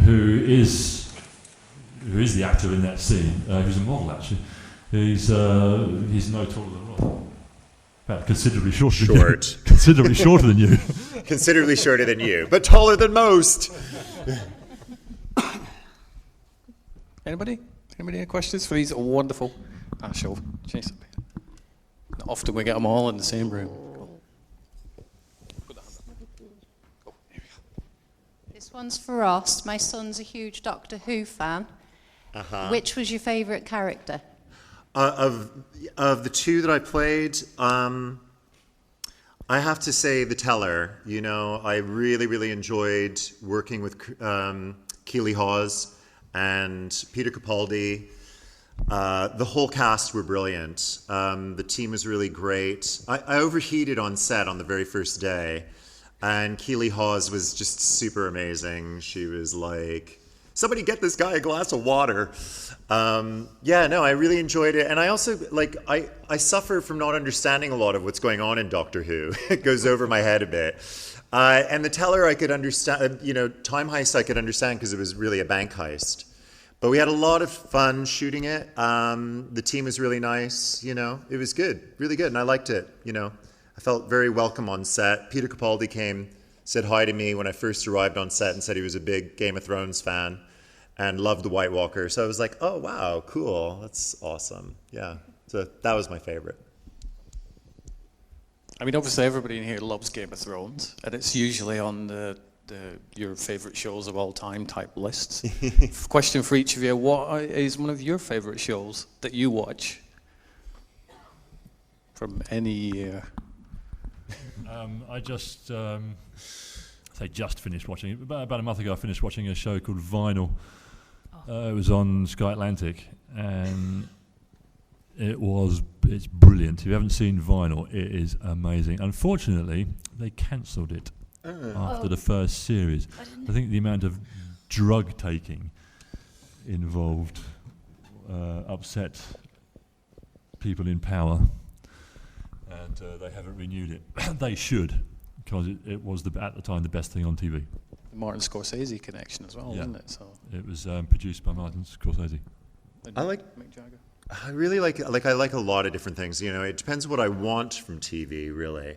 who is the actor in that scene, who's a model actually, he's no taller than Ross. In fact, considerably shorter than you. Considerably shorter than you. Considerably shorter than you, but taller than most. Anybody? Anybody any questions for these wonderful? Sure. Chase up here. Not often we get them all in the same room. This one's for Ross. My son's a huge Doctor Who fan. Which was your favourite character? Of the 2 that I played, I have to say the Teller. You know, I really, really enjoyed working with Keely Hawes and Peter Capaldi. The whole cast were brilliant. The team was really great. I overheated on set on the very first day, and Keely Hawes was just super amazing. She was like, somebody get this guy a glass of water. I really enjoyed it. And I also, I suffer from not understanding a lot of what's going on in Doctor Who. It goes over my head a bit. And the Teller I could understand, Time Heist I could understand because it was really a bank heist. But we had a lot of fun shooting it. The team was really nice, It was good, really good, and I liked it, I felt very welcome on set. Peter Capaldi came, said hi to me when I first arrived on set and said he was a big Game of Thrones fan and loved the White Walker. So I was like, oh, wow, cool. That's awesome. Yeah, so that was my favorite. I mean, obviously everybody in here loves Game of Thrones, and it's usually on your favourite shows of all time type lists. Question for each of you: what is one of your favourite shows that you watch from any year? I just finished watching it. About a month ago, I finished watching a show called Vinyl. It was on Sky Atlantic, and it's brilliant. If you haven't seen Vinyl, it is amazing. Unfortunately, they cancelled it after the first series. I think the amount of drug taking involved upset people in power, and they haven't renewed it. They should, because it was at the time the best thing on TV. The Martin Scorsese connection as well, wasn't it? So it was produced by Martin Scorsese. I really like I like a lot of different things. It depends what I want from TV, really.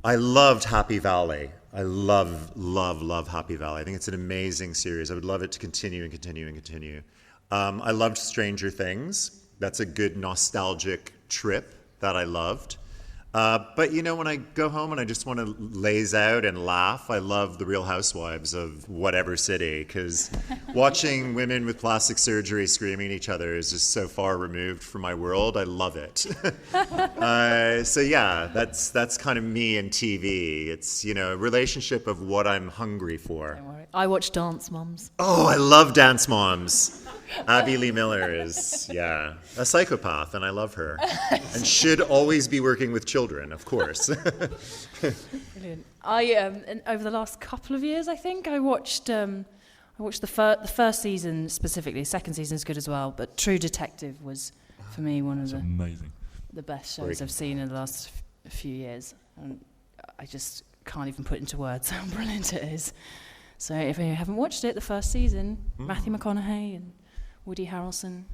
I loved Happy Valley. I love Happy Valley. I think it's an amazing series. I would love it to continue and continue and continue. I loved Stranger Things. That's a good nostalgic trip that I loved. But when I go home and I just want to laze out and laugh, I love The Real Housewives of whatever city, because watching women with plastic surgery screaming at each other is just so far removed from my world. I love it. That's kind of me and TV. It's, a relationship of what I'm hungry for. Don't worry. I watch Dance Moms. Oh, I love Dance Moms. Abby Lee Miller is, a psychopath, and I love her. And should always be working with children, of course. Brilliant. Over the last couple of years, I think, I watched the first season specifically. Second season is good as well, but True Detective was, for me, one of the best shows I've seen in the last few years. And I just can't even put into words how brilliant it is. So if you haven't watched it, the first season, Matthew McConaughey and Woody Harrelson,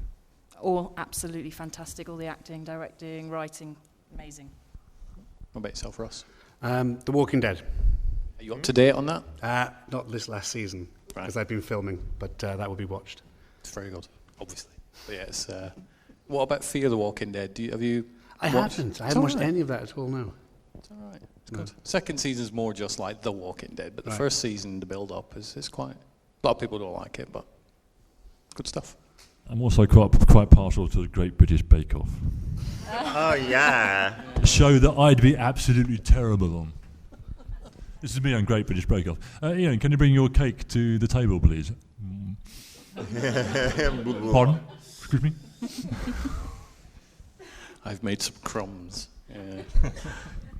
all absolutely fantastic. All the acting, directing, writing, amazing. What about yourself, Ross? The Walking Dead. Are you up to date on that? Not this last season, because I've been filming, but that will be watched. It's very good, obviously. But yeah, it's, what about Fear the Walking Dead? Have you I haven't watched any of that at all, no. It's all right. It's good. Second season's more just like The Walking Dead, but the first season, the build-up is quite... A lot of people don't like it, but good stuff. I'm also quite partial to the Great British Bake Off. Oh, yeah. A show that I'd be absolutely terrible on. This is me on Great British Break Off. Ian, can you bring your cake to the table, please? Pardon? Excuse me? I've made some crumbs.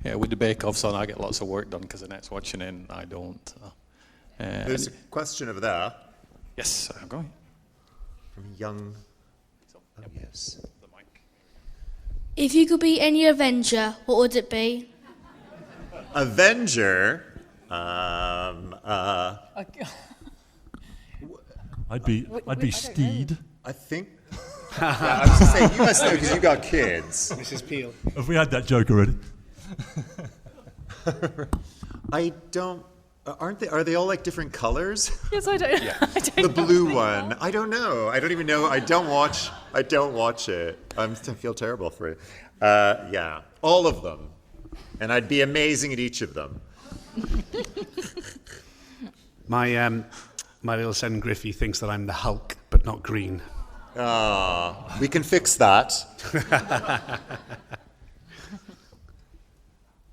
Yeah, with the bake-offs on, I get lots of work done because Annette's watching in, I don't. There's a question over there. Yes, I'm going. From young... Oh, yes. The mic. If you could be any Avenger, what would it be? Avenger? I'd be Steed. I think... yeah, I was going to say, you must know because you got kids. Mrs. Peel. Have we had that joke already? I don't... Aren't they? Are they all like different colors? Yes, I don't. Yeah. I don't The know. blue one. I don't know. I don't even know. I don't watch it. I feel terrible for it. Yeah, all of them, and I'd be amazing at each of them. My little son Griffey thinks that I'm the Hulk, but not green. Ah, we can fix that.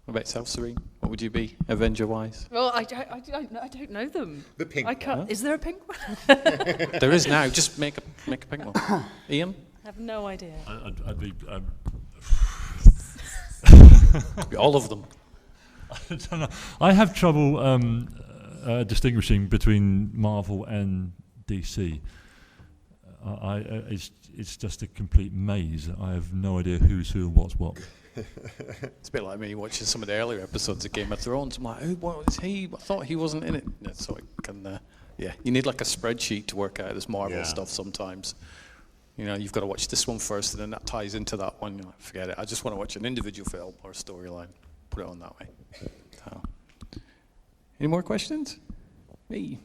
What about yourself, Sarine? What would you be, Avenger-wise? Well, I don't know them. The pink I can't. one. Is there a pink one? There is now. Just make a pink one. Ian? I have no idea. I'd be... All of them. I don't know. I have trouble distinguishing between Marvel and DC. It's just a complete maze. I have no idea who's who and what's what. It's a bit like me watching some of the earlier episodes of Game of Thrones. I'm like, what is he? I thought he wasn't in it. So I can, you need like a spreadsheet to work out this Marvel stuff sometimes. You know, you've got to watch this one first, and then that ties into that one. You're like, forget it. I just want to watch an individual film or a storyline. Put it on that way. So. Any more questions? Me.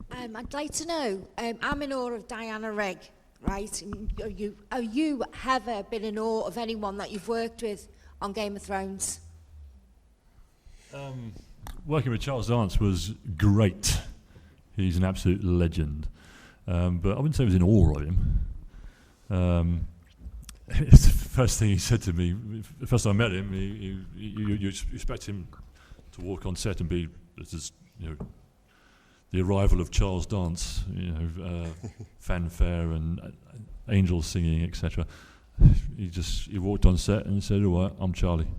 I'd like to know, I'm in awe of Diana Rigg, right? Have you ever been in awe of anyone that you've worked with on Game of Thrones? Working with Charles Dance was great. He's an absolute legend. But I wouldn't say I was in awe of him. It's the first thing he said to me, the first time I met him, you expect him to walk on set and be, the arrival of Charles Dance, fanfare and angels singing, etc. He walked on set and said, "All right, I'm Charlie."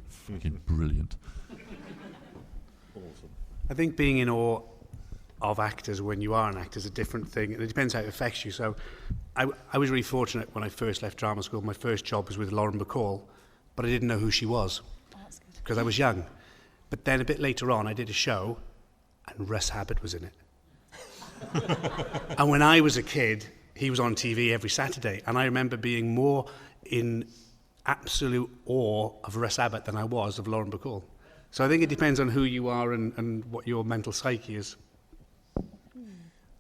Fucking brilliant. Awesome. I think being in awe of actors when you are an actor is a different thing, and it depends how it affects you. So I was really fortunate when I first left drama school. My first job was with Lauren Bacall, but I didn't know who she was because I was young. But then a bit later on, I did a show, and Russ Abbott was in it. And when I was a kid, he was on TV every Saturday, and I remember being more in absolute awe of Russ Abbott than I was of Lauren Bacall. So I think it depends on who you are and what your mental psyche is.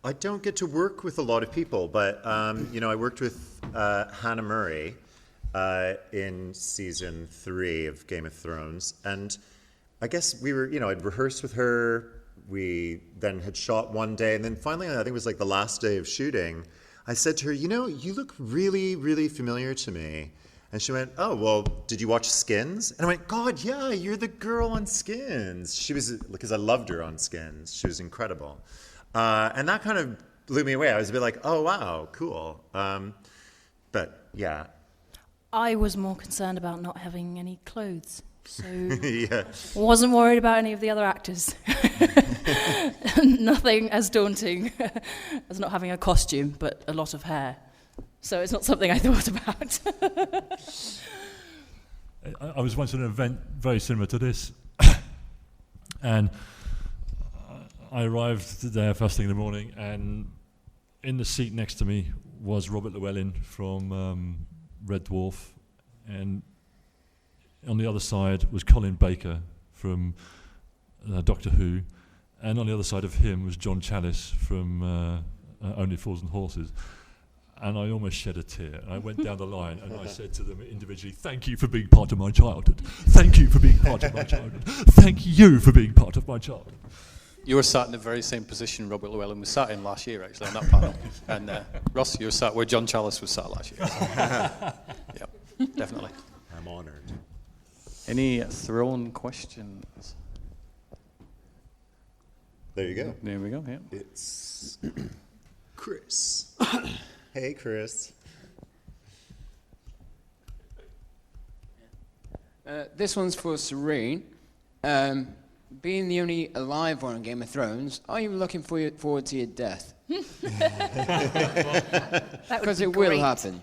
I don't get to work with a lot of people, but I worked with Hannah Murray in season 3 of Game of Thrones, and I guess we were, I'd rehearsed with her. We then had shot one day, and then finally, I think it was like the last day of shooting, I said to her, you look really, really familiar to me. And she went, "Oh, well, did you watch Skins?" And I went, "God, yeah, you're the girl on Skins." She was, because I loved her on Skins. She was incredible. And that kind of blew me away. I was a bit like, oh, wow, cool. But, yeah. I was more concerned about not having any clothes. So Yeah. wasn't worried about any of the other actors. Nothing as daunting as not having a costume, but a lot of hair. So it's not something I thought about. I was once at an event very similar to this, and I arrived there first thing in the morning, and in the seat next to me was Robert Llewellyn from Red Dwarf, and on the other side was Colin Baker from Doctor Who, and on the other side of him was John Challis from Only Fools and Horses. And I almost shed a tear. I went down the line and I said to them individually, "Thank you for being part of my childhood. Thank you for being part of my childhood. Thank you for being part of my childhood." You were sat in the very same position Robert Llewellyn was sat in last year, actually, on that panel. And Ross, you were sat where John Challis was sat last year. Yep, definitely. I'm honoured. Any thrown questions? There you go. There we go, yeah. It's Chris. Hey, Chris. This one's for Sarine. Being the only alive one on Game of Thrones, are you looking forward to your death? Because it will happen.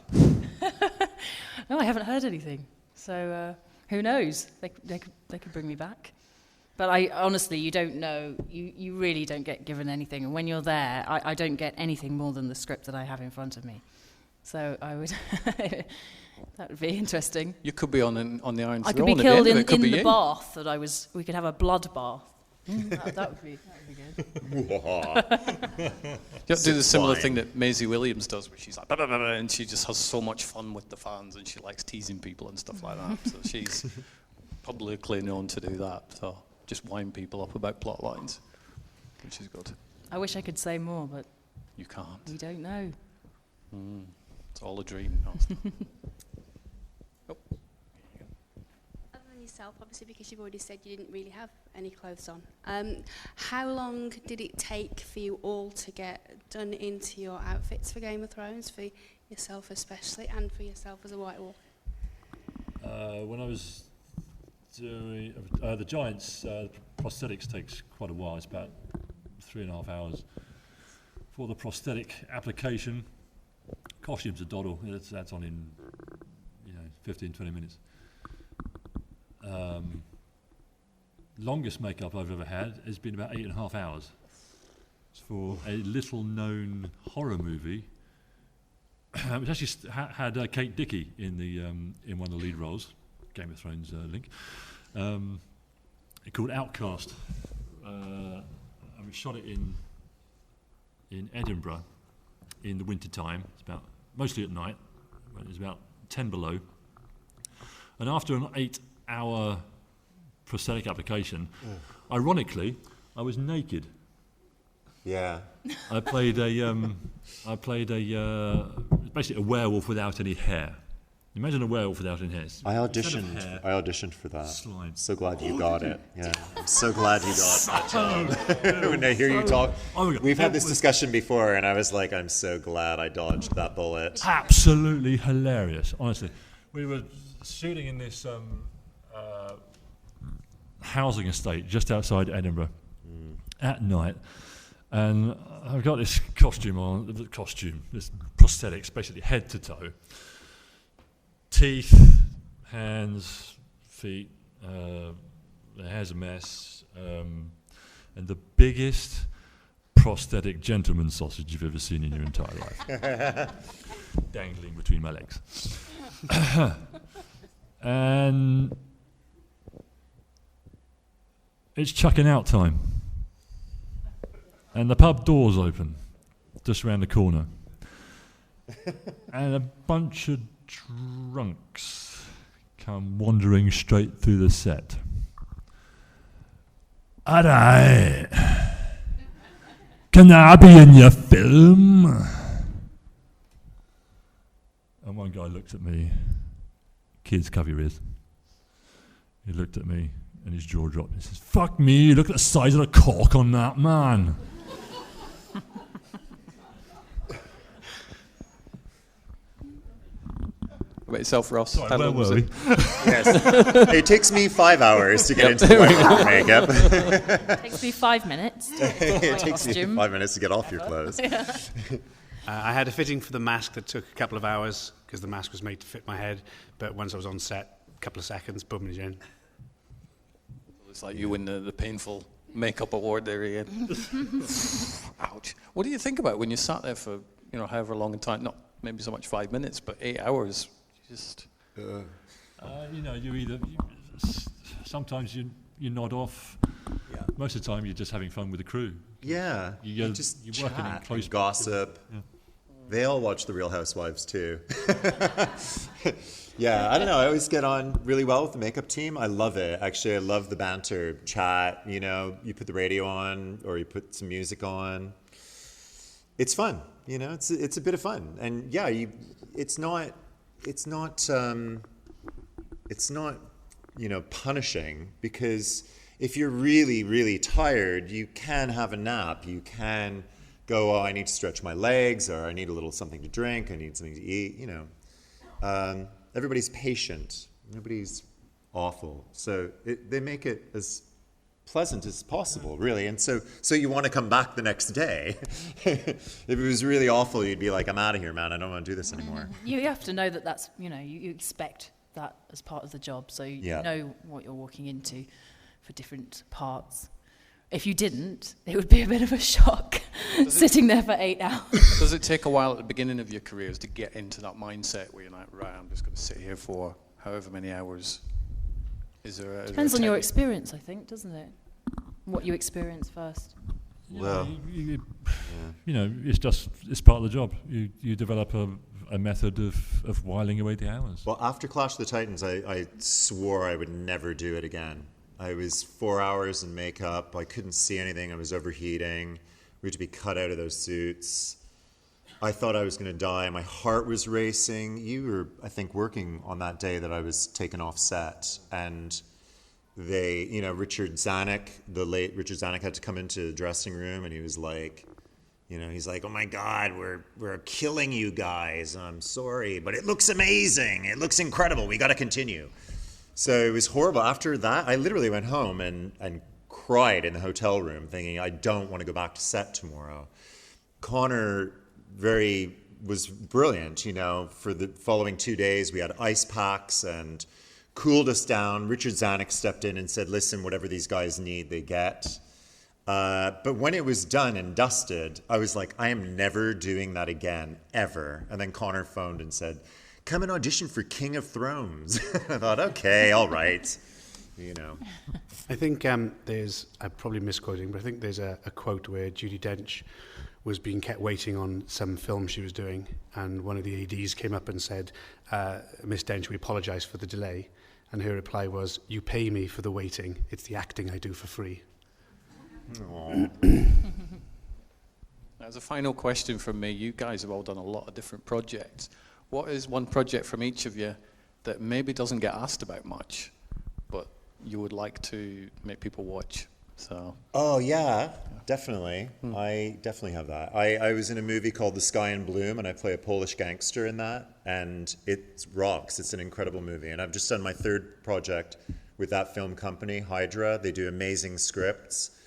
No, I haven't heard anything. So who knows? They could bring me back. But I honestly, you don't know. You really don't get given anything. And when you're there, I don't get anything more than the script that I have in front of me. So I would. That would be interesting. You could be on the Iron Throne. I could be killed in the you. bath that we could have a blood bath. That would be good. You have to do the similar thing that Maisie Williams does, where she's like, bah, bah, bah, bah, and she just has so much fun with the fans, and she likes teasing people and stuff like that. So she's publicly known to do that. So just wind people up about plot lines, which is good. I wish I could say more, but you can't. We don't know. It's all a dream. Other than yourself, obviously, because you've already said you didn't really have any clothes on. How long did it take for you all to get done into your outfits for Game of Thrones, for yourself especially, and for yourself as a White Walker? When I was doing the Giants, prosthetics takes quite a while. It's about 3.5 hours for the prosthetic application. Costume's a doddle. That's on in 15-20 minutes. Longest makeup I've ever had has been about 8.5 hours. It's for a little-known horror movie, which actually had Kate Dickie in one of the lead roles. Game of Thrones link. Called Outcast. We shot it in Edinburgh in the winter time. It's about mostly at night when it's about 10 below. And after an 8-hour prosthetic application, ironically, I was naked. Yeah. I played basically a werewolf without any hair. Imagine a werewolf without any hair. I auditioned for that. Slime. So glad you got it. Yeah, I'm so glad you got that job. When I hear you talk, we've had this discussion before, and I was like, I'm so glad I dodged that bullet. Absolutely hilarious, honestly. We were shooting in this housing estate just outside Edinburgh at night, and I've got this costume on, this prosthetics, basically head to toe. Teeth, hands, feet, the hair's a mess, and the biggest prosthetic gentleman sausage you've ever seen in your entire life. Dangling between my legs. And it's chucking out time. And the pub doors open, just around the corner. And a bunch of drunks come wandering straight through the set. Alright, can I be in your film? And one guy looked at me. Kids, cover your ears. He looked at me and his jaw dropped. He says, "Fuck me, look at the size of the cock on that man." About yourself, Ross. Sorry, where were we? Yes. It takes me 5 hours to get into my makeup. It takes me 5 minutes. It takes me 5 minutes to get off your clothes. I had a fitting for the mask that took a couple of hours because the mask was made to fit my head. But once I was on set, a couple of seconds, boom, it's in. It's like you win the painful makeup award there again. Ouch. What do you think about when you sat there for however long a time? Not maybe so much 5 minutes, but 8 hours. Just. You either sometimes you nod off. Yeah. Most of the time you're just having fun with the crew. Yeah. You're just working in close gossip. Yeah. They all watch The Real Housewives too. Yeah, I don't know. I always get on really well with the makeup team. I love it. Actually, I love the banter, chat. You put the radio on or you put some music on. It's fun. It's a bit of fun. And yeah, it's not punishing, because if you're really, really tired, you can have a nap. You can go, I need to stretch my legs, or I need a little something to drink, I need something to eat, Everybody's patient. Nobody's awful. So they make it as pleasant as possible, really. And so you want to come back the next day. If it was really awful, you'd be like, I'm out of here, man. I don't want to do this anymore. You have to know that that's, you expect that as part of the job. So you know what you're walking into for different parts. If you didn't, it would be a bit of a shock sitting there for 8 hours. Does it take a while at the beginning of your careers to get into that mindset where you're like, right, I'm just going to sit here for however many hours? Depends on your experience, I think, doesn't it? What you experience first. Well, it's part of the job. You develop a method of whiling away the hours. Well, after Clash of the Titans, I swore I would never do it again. I was 4 hours in makeup. I couldn't see anything. I was overheating. We had to be cut out of those suits. I thought I was going to die. My heart was racing. You were, I think, working on that day that I was taken off set. And they, Richard Zanuck, the late Richard Zanuck, had to come into the dressing room, and he was like, he's like, oh my God, we're killing you guys. I'm sorry, but it looks amazing. It looks incredible. We got to continue. So it was horrible. After that, I literally went home and cried in the hotel room thinking, I don't want to go back to set tomorrow. Connor was brilliant, for the following 2 days. We had ice packs and cooled us down. Richard Zanuck stepped in and said, listen, whatever these guys need, they get. But when it was done and dusted, I was like, I am never doing that again, ever. And then Connor phoned and said, come and audition for King of Thrones. I thought, okay, all right. I think I'm probably misquoting, but I think there's a quote where Judi Dench was being kept waiting on some film she was doing, and one of the ADs came up and said, Miss Dench, we apologise for the delay. And her reply was, you pay me for the waiting. It's the acting I do for free. As a final question from me, you guys have all done a lot of different projects. What is one project from each of you that maybe doesn't get asked about much, but you would like to make people watch? Oh, yeah, definitely. I definitely have that. I was in a movie called The Sky in Bloom, and I play a Polish gangster in that, and it rocks. It's an incredible movie. And I've just done my third project with that film company, Hydra. They do amazing scripts.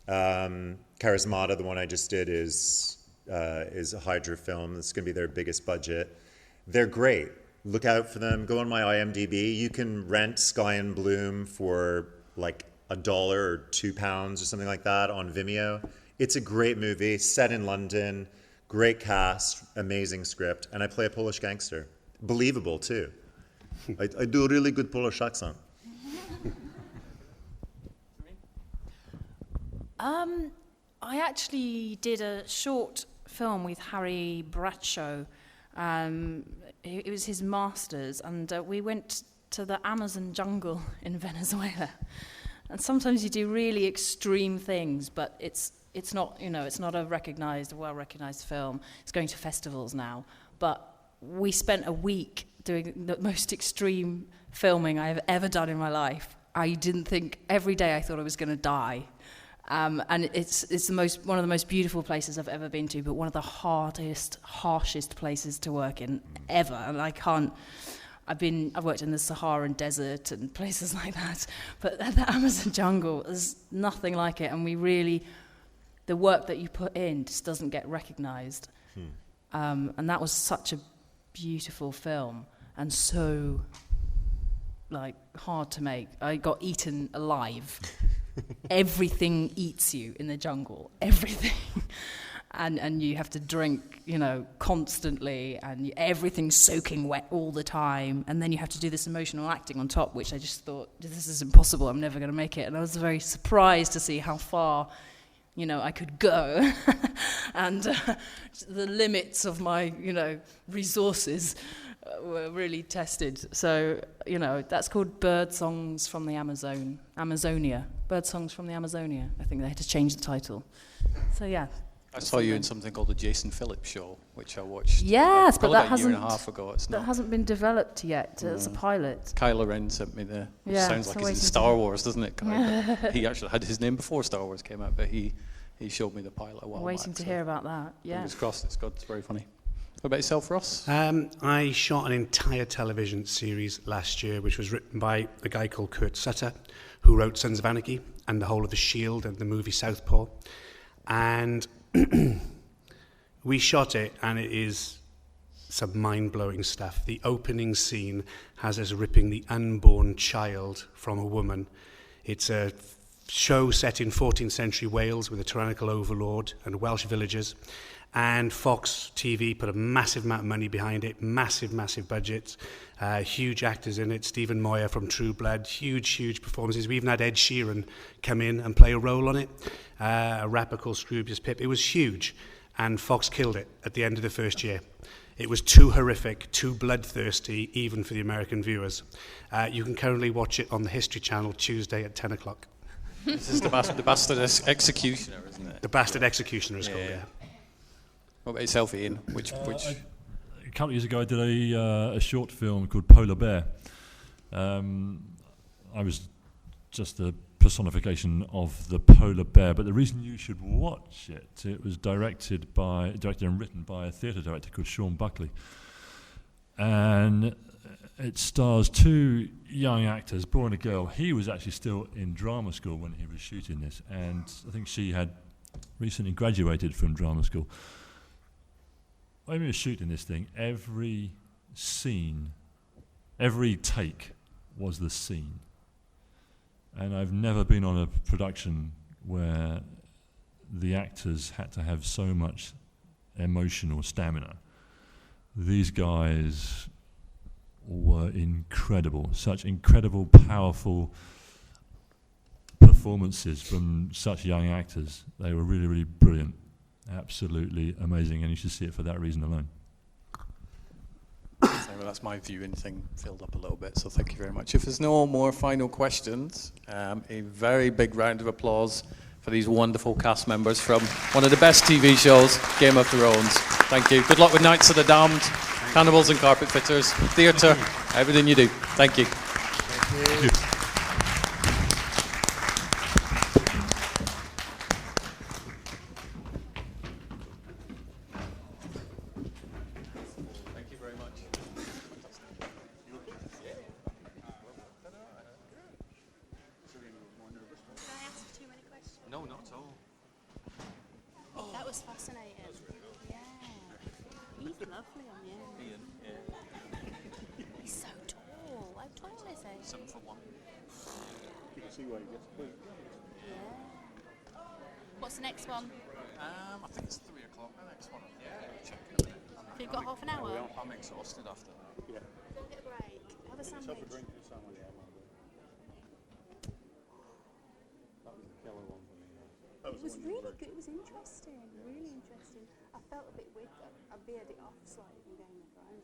Charismata, the one I just did, is a Hydra film. It's going to be their biggest budget. They're great. Look out for them. Go on my IMDb. You can rent Sky in Bloom for like $1 or £2 or something like that on Vimeo. It's a great movie, set in London, great cast, amazing script, and I play a Polish gangster. Believable too. I do a really good Polish accent. I actually did a short film with Harry Bradshaw. It was his master's, and we went to the Amazon jungle in Venezuela. And sometimes you do really extreme things, but it's not, it's not a well-recognized film. It's going to festivals now. But we spent a week doing the most extreme filming I've ever done in my life. I didn't think, every day I thought I was going to die. And it's one of the most beautiful places I've ever been to, but one of the harshest places to work in ever. And I've worked in the Saharan desert and places like that, but the Amazon jungle is nothing like it. And the work that you put in just doesn't get recognized. And that was such a beautiful film and so hard to make. I got eaten alive. Everything eats you in the jungle, everything. And you have to drink, constantly, and everything's soaking wet all the time. And then you have to do this emotional acting on top, which I just thought, this is impossible, I'm never going to make it. And I was very surprised to see how far, I could go. And the limits of my, resources were really tested. So, that's called Bird Songs from the Amazonia. Bird Songs from the Amazonia. I think they had to change the title. So, yeah. I saw you in something called the Jason Phillips Show, which I watched. Yes, but that a year and hasn't. a half ago. It's that not. hasn't been developed yet. It's a pilot. Kylo Ren sent me the. Yeah, sounds like it's in Star Wars, doesn't it? He actually had his name before Star Wars came out, but he showed me the pilot a while Waiting back, to so hear about that. Yeah. Fingers crossed. It's good. It's very funny. What about yourself, Ross? I shot an entire television series last year, which was written by a guy called Kurt Sutter, who wrote Sons of Anarchy and the whole of The Shield and the movie Southpaw. And we shot it, and it is some mind-blowing stuff. The opening scene has us ripping the unborn child from a woman. It's a show set in 14th century Wales with a tyrannical overlord and Welsh villagers. And Fox TV put a massive amount of money behind it, massive budgets, huge actors in it. Stephen Moyer from True Blood, huge performances. We even had Ed Sheeran come in and play a role on it, a rapper called Scroobius Pip. It was huge, and Fox killed it at the end of the first year. It was too horrific, too bloodthirsty, even for the American viewers. You can currently watch it on the History Channel Tuesday at 10 o'clock. This is the Bastard Executioner, isn't it? The Bastard Executioner is called, yeah. What about yourself, Ian? Which? A couple of years ago, I did a short film called Polar Bear. I was just a personification of the polar bear, but the reason you should watch it, it was directed and written by a theatre director called Sean Buckley. And it stars two young actors, boy and a girl. He was actually still in drama school when he was shooting this, and I think she had recently graduated from drama school. When we were shooting this thing, every scene, every take was the scene. And I've never been on a production where the actors had to have so much emotional stamina. These guys were incredible, such incredible, powerful performances from such young actors. They were really brilliant. Absolutely amazing, and you should see it for that reason alone. So that's my viewing thing filled up a little bit, so thank you very much. If there's no more final questions, a very big round of applause for these wonderful cast members from one of the best TV shows, Game of Thrones. Thank you. Good luck with Knights of the Damned, Cannibals and Carpet Fitters, theatre, everything you do. Thank you. Thank you. No, not at all. That was fascinating. Yeah. He's lovely on the end. Ian, yeah. He's so tall. How tall is he? 7'1". You can see why he gets big. Yeah. What's the next one? I think it's 3 o'clock. The next one. Check in a minute. You've got half an hour? I'm exhausted after that. Yeah. Go and get a break. Have a sandwich. Have a drink or something. Yeah, that was the killer one for me. It was really good. It was interesting. Really interesting. I felt a bit weird. I veered it off slightly from Game of Thrones.